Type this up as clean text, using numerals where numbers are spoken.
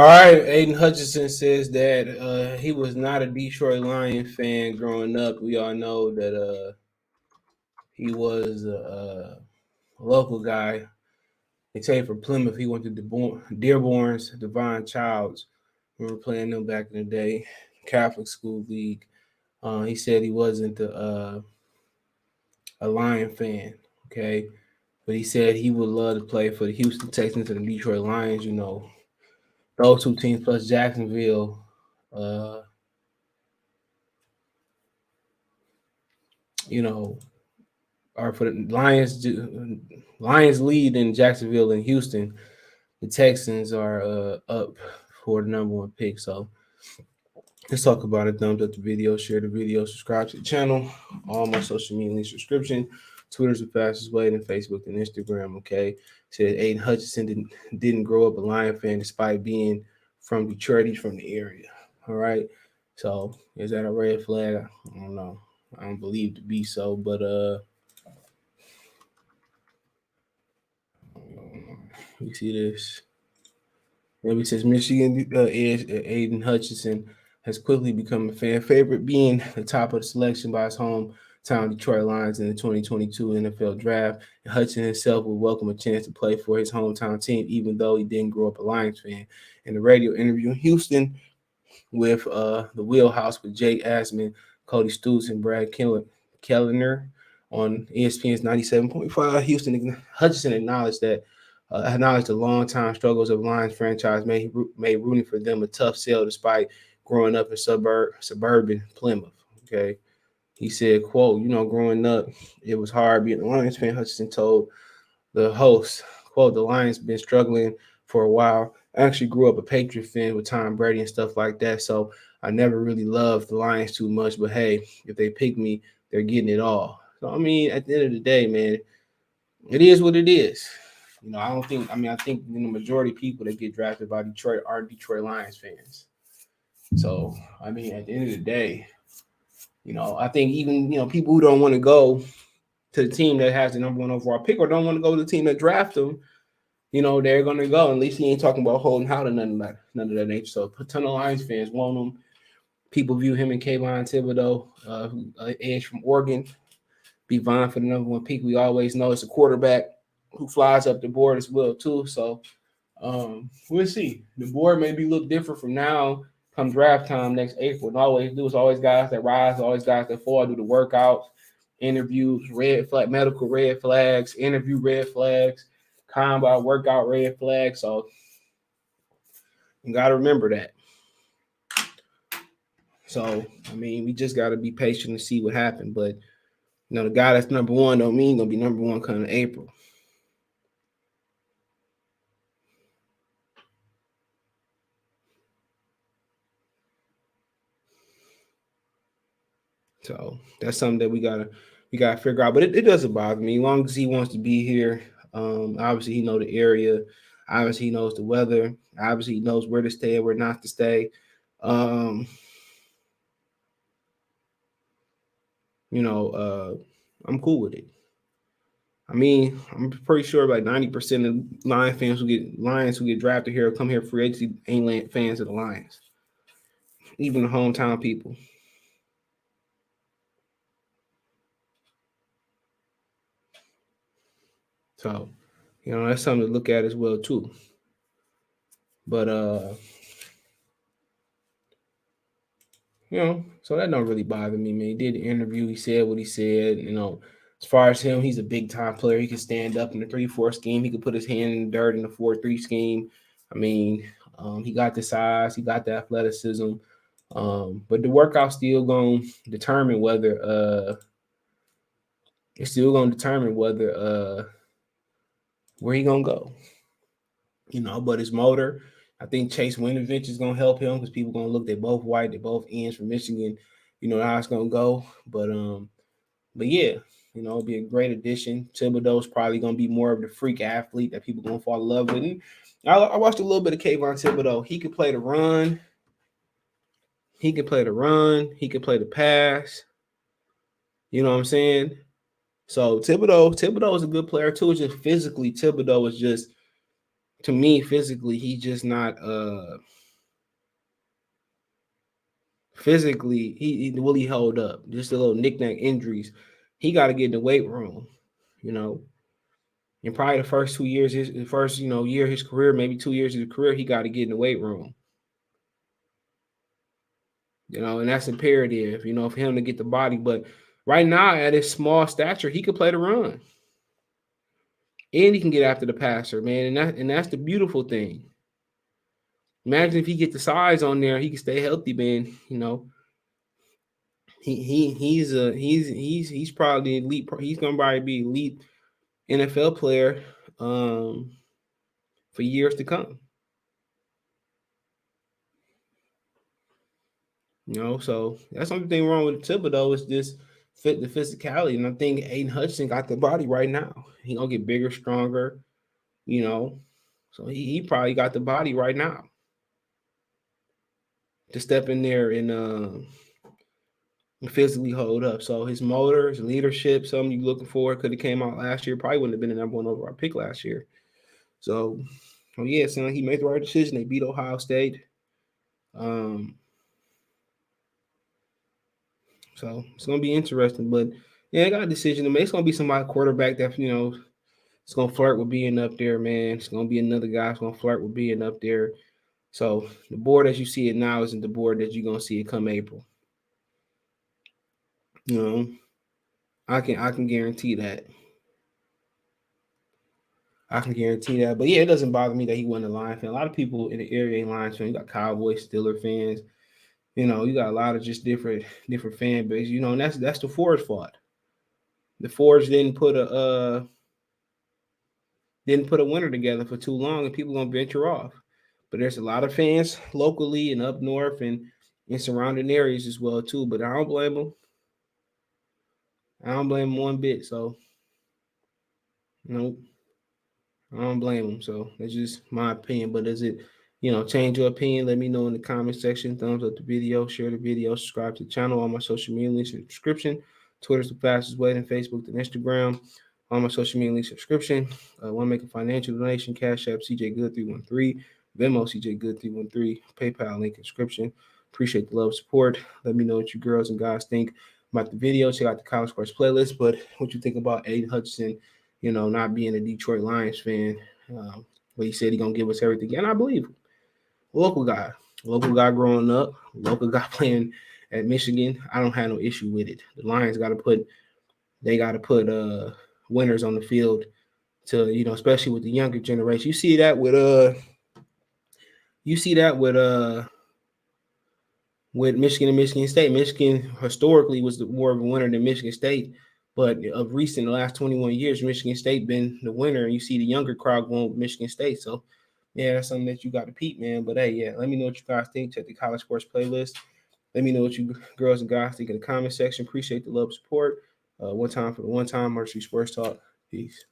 All right, Aidan Hutchinson says that he was not a Detroit Lion fan growing up. We all know that he was a local guy. They say for Plymouth, he went to Dearborn's Divine Childs. We were playing them back in the day, Catholic School League. He said he wasn't a Lion fan, okay? But he said he would love to play for the Houston Texans and the Detroit Lions, those two teams plus Jacksonville. Uh, you know, are for the Lions. Lions lead in Jacksonville and Houston. The Texans are up for the number one pick. So let's talk about it. Thumbs up the video, share the video, subscribe to the channel. All my social media subscription. Twitter's the fastest way, then Facebook and Instagram. Okay, said Aidan Hutchinson didn't grow up a Lion fan despite being from Detroit. He's from the area. All right. So is that a red flag? I don't know. I don't believe to be so, but you see this. Maybe says Michigan edge Aidan Hutchinson has quickly become a fan favorite, being the top of the selection by his hometown Detroit Lions in the 2022 NFL Draft. And Hutchinson himself would welcome a chance to play for his hometown team, even though he didn't grow up a Lions fan. In the radio interview in Houston with the Wheelhouse with Jake Asman, Cody Stutz, and Brad Kellner on ESPN's 97.5, Hutchinson acknowledged the long-time struggles of Lions franchise made rooting for them a tough sell despite growing up in suburban Plymouth. Okay. He said, quote, growing up, it was hard being a Lions fan. Hutchinson told the host, quote, the Lions been struggling for a while. I actually grew up a Patriot fan with Tom Brady and stuff like that. So I never really loved the Lions too much. But hey, if they pick me, they're getting it all. So, I mean, at the end of the day, man, it is what it is. I think the majority of people that get drafted by Detroit are Detroit Lions fans. So, I mean, at the end of the day, I think even, people who don't want to go to the team that has the number one overall pick or don't want to go to the team that draft them, they're going to go. At least he ain't talking about holding out or none of that nature. So, a ton of Lions fans want him. People view him and Kayvon Thibodeau, edge from Oregon, be vying for the number one pick. We always know it's a quarterback who flies up the board as well too. So we'll see. The board may be look different from now come draft time next April. And always do. It's always guys that rise, always guys that fall, do the workouts, interviews, medical red flags, interview red flags, combine workout red flags. So you got to remember that. So I mean, we just got to be patient and see what happens. But the guy that's number one don't mean gonna be number one coming April. So that's something that we gotta figure out. But it doesn't bother me as long as he wants to be here. Obviously he knows the area. Obviously he knows the weather. Obviously he knows where to stay and where not to stay. I'm cool with it. I mean, I'm pretty sure like 90% of Lions who get drafted here come here free agency ain't fans of the Lions. Even the hometown people. So, that's something to look at as well too. But so that don't really bother me, man. He did the interview, he said what he said. As far as him, he's a big time player. He can stand up in the 3-4 scheme. He could put his hand in the dirt in the 4-3 scheme. I mean, he got the size, he got the athleticism. But the workout's still gonna determine whether where he gonna go. But his motor, I think Chase Winovich is gonna help him because people gonna look. They're both white. They're both ends from Michigan. How it's gonna go. But yeah, it'll be a great addition. Thibodeau's probably gonna be more of the freak athlete that people gonna fall in love with. And I watched a little bit of Kayvon Thibodeau. He could play the run. He can play the run. He can play the pass. You know what I'm saying? So Thibodeau is a good player too. It's just physically, Thibodeau is just to me, physically, he's just not physically, he will he hold up? Just a little knick-knack injuries. He got to get in the weight room, you know. And probably the first 2 years, his first, year of his career, maybe 2 years of his career, he got to get in the weight room. And that's imperative, for him to get the body. But right now, at his small stature, he could play the run. And he can get after the passer, man. And that's the beautiful thing. Imagine if he get the size on there, he can stay healthy, man. He's probably elite. He's gonna probably be elite NFL player for years to come. So that's the only thing wrong with Thibodeau is this the physicality, and I think Aidan Hutchinson got the body right now. He gonna get bigger, stronger, so he probably got the body right now to step in there and physically hold up. So his motor, his leadership, something you looking for, could have came out last year. Probably wouldn't have been the number one overall pick last year. So, yeah, son, he made the right decision. They beat Ohio State. So it's gonna be interesting. But yeah, I got a decision to make. It's gonna be somebody quarterback that it's gonna flirt with being up there, man. It's gonna be another guy that's gonna flirt with being up there. So the board as you see it now isn't the board that you're gonna see it come April. I can guarantee that. I can guarantee that. But yeah, it doesn't bother me that he wasn't a Lions fan. A lot of people in the area ain't Lions fan. You got Cowboys, Steeler fans. You got a lot of just different fan base. And that's the Fords fault. The Fords didn't put a winner together for too long, and people gonna venture off. But there's a lot of fans locally and up north and in surrounding areas as well too. But I don't blame them. I don't blame them one bit. So, nope. I don't blame them. So that's just my opinion. But does it, change your opinion? Let me know in the comment section. Thumbs up the video, share the video, subscribe to the channel. All my social media links in the description. Twitter's the fastest way, than Facebook and Instagram. All my social media links subscription. Want to make a financial donation? Cash App CJ Good 313, Venmo CJ Good 313, PayPal link in description. Appreciate the love support. Let me know what you girls and guys think about the video. Check out the College Sports playlist. But what you think about Aidan Hutchinson? Not being a Detroit Lions fan. But he said he's going to give us everything. And I believe him. Local guy growing up, local guy playing at Michigan. I don't have no issue with it. The Lions got to put winners on the field to, especially with the younger generation. You see that with Michigan and Michigan State. Michigan historically was more of a winner than Michigan State. But of recent, the last 21 years, Michigan State been the winner, and you see the younger crowd going with Michigan State. So, yeah, that's something that you got to peep, man. But, hey, yeah, let me know what you guys think. Check the College Sports playlist. Let me know what you girls and guys think in the comment section. Appreciate the love support. One time for the one time, Mercy Sports Talk. Peace.